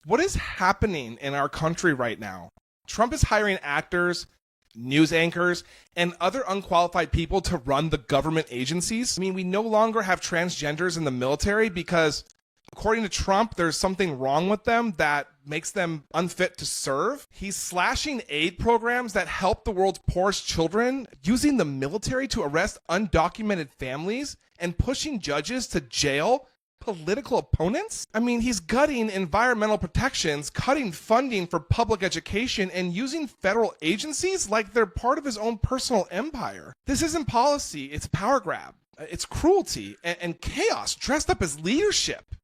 What is happening in our country right now? Trump is hiring actors, news anchors, and other unqualified people to run the government agencies. I mean, we no longer have transgenders in the military because, according to Trump, there's something wrong with them that makes them unfit to serve. He's slashing aid programs that help the world's poorest children, using the military to arrest undocumented families, and pushing judges to jail political opponents? I mean, he's gutting environmental protections, cutting funding for public education, and using federal agencies like they're part of his own personal empire. This isn't policy, it's power grab. It's cruelty and chaos dressed up as leadership.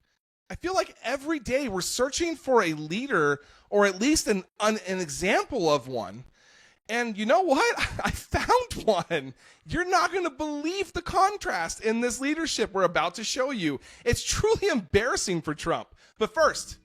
I feel like every day we're searching for a leader, or at least an example of one. And you know what? I found one. You're not going to believe the contrast in this leadership we're about to show you. It's truly embarrassing for Trump. But first,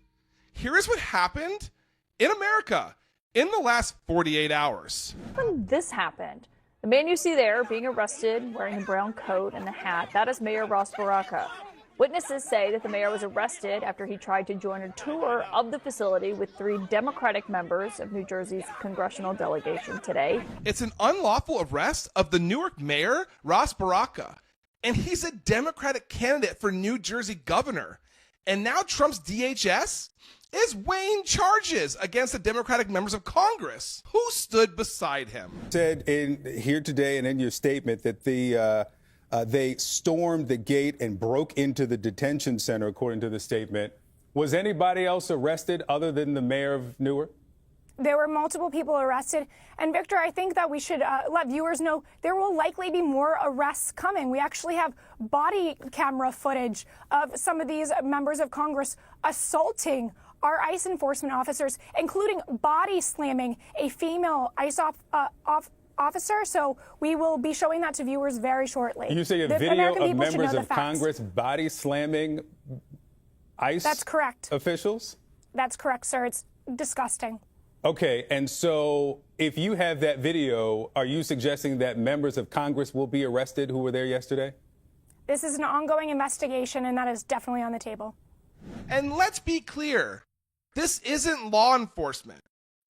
here is what happened in America in the last 48 hours. When this happened, the man you see there being arrested wearing a brown coat and a hat, that is Mayor Ross Baraka. Witnesses say that the mayor was arrested after he tried to join a tour of the facility with 3 Democratic members of New Jersey's congressional delegation today. It's an unlawful arrest of the Newark mayor, Ross Baraka, and he's a Democratic candidate for New Jersey governor. And now Trump's DHS is weighing charges against the Democratic members of Congress who stood beside him. Said here today and in your statement that they stormed the gate and broke into the detention center, according to the statement. Was anybody else arrested other than the mayor of Newark? There were multiple people arrested. And Victor, I think that we should let viewers know there will likely be more arrests coming. We actually have body camera footage of some of these members of Congress assaulting our ICE enforcement officers, including body slamming a female ICE officer. So we will be showing that to viewers very shortly. You say a video of members of Congress body slamming ICE That's correct. officials? That's correct, sir. It's disgusting. Okay, and so if you have that video, are you suggesting that members of Congress will be arrested who were there yesterday? This is an ongoing investigation, and that is definitely on the table. And let's be clear, this isn't law enforcement.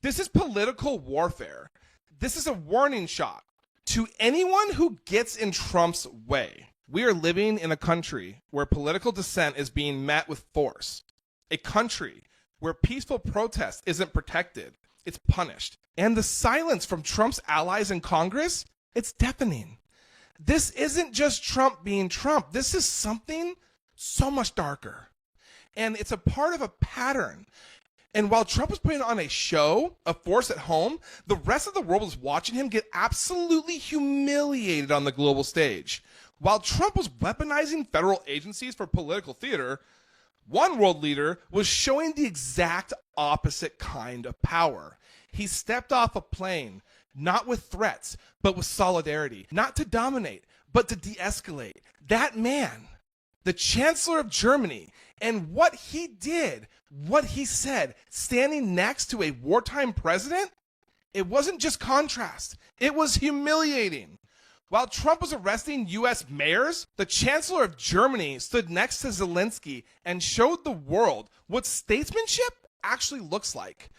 This is political warfare. This is a warning shot to anyone who gets in Trump's way. We are living in a country where political dissent is being met with force. A country where peaceful protest isn't protected, it's punished. And the silence from Trump's allies in Congress, it's deafening. This isn't just Trump being Trump. This is something so much darker. And it's a part of a pattern. And while Trump was putting on a show of force at home, the rest of the world was watching him get absolutely humiliated on the global stage. While Trump was weaponizing federal agencies for political theater, one world leader was showing the exact opposite kind of power. He stepped off a plane, not with threats, but with solidarity, not to dominate, but to de-escalate. That man, the Chancellor of Germany, and what he did, what he said, standing next to a wartime president, it wasn't just contrast, it was humiliating. While Trump was arresting U.S. mayors, the Chancellor of Germany stood next to Zelensky and showed the world what statesmanship actually looks like.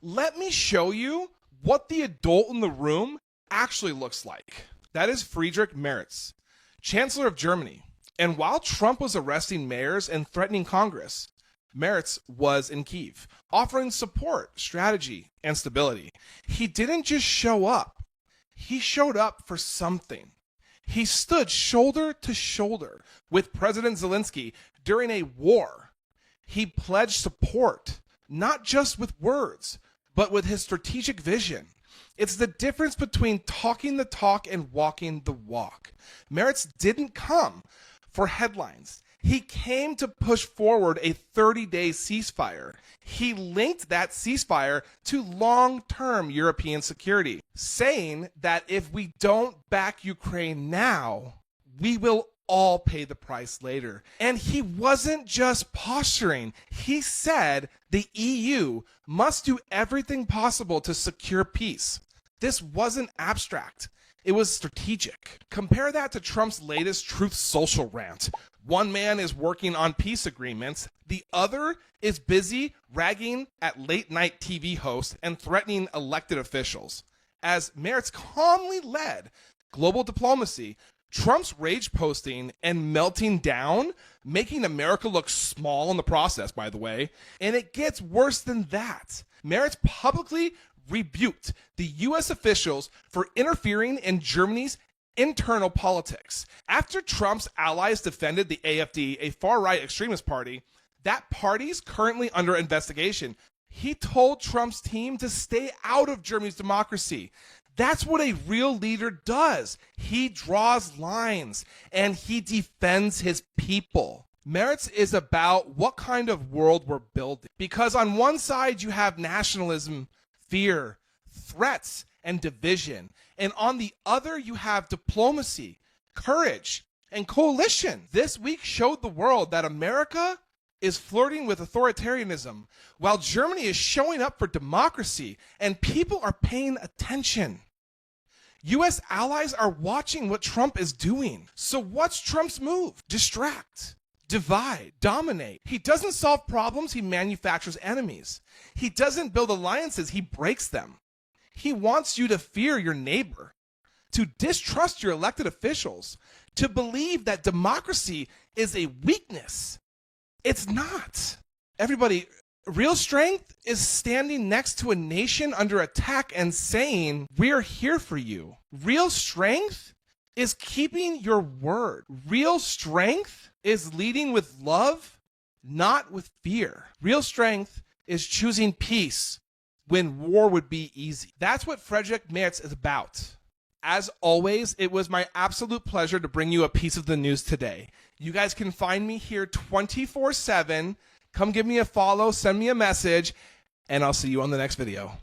Let me show you what the adult in the room actually looks like. That is Friedrich Merz, Chancellor of Germany. And while Trump was arresting mayors and threatening Congress, Merz was in Kyiv, offering support, strategy, and stability. He didn't just show up. He showed up for something. He stood shoulder to shoulder with President Zelensky during a war. He pledged support, not just with words, but with his strategic vision. It's the difference between talking the talk and walking the walk. Merz didn't come for headlines. He came to push forward a 30-day ceasefire. He linked that ceasefire to long-term European security, saying that if we don't back Ukraine now, we will all pay the price later. And he wasn't just posturing. He said the EU must do everything possible to secure peace. This wasn't abstract. It was strategic. Compare that to Trump's latest Truth Social rant. One man is working on peace agreements. The other is busy ragging at late-night TV hosts and threatening elected officials. As Merritt's calmly led global diplomacy, Trump's rage posting and melting down, making America look small in the process, by the way. And it gets worse than that. Merritt publicly rebuked the U.S. officials for interfering in Germany's internal politics. After Trump's allies defended the AfD, a far-right extremist party, that party's currently under investigation. He told Trump's team to stay out of Germany's democracy. That's what a real leader does. He draws lines and he defends his people. Merritt is about what kind of world we're building. Because on one side, you have nationalism, fear, threats, and division. And on the other, you have diplomacy, courage, and coalition. This week showed the world that America is flirting with authoritarianism, while Germany is showing up for democracy, and people are paying attention. U.S. allies are watching what Trump is doing. So what's Trump's move? Distract, divide, dominate. He doesn't solve problems, he manufactures enemies. He doesn't build alliances, he breaks them. He wants you to fear your neighbor, to distrust your elected officials, to believe that democracy is a weakness. It's not. Everybody, real strength is standing next to a nation under attack and saying, we're here for you. Real strength is keeping your word. Real strength is leading with love, not with fear. Real strength is choosing peace when war would be easy. That's what Frederick Merz is about. As always, it was my absolute pleasure to bring you a piece of the news today. You guys can find me here 24/7. Come give me a follow, send me a message, and I'll see you on the next video.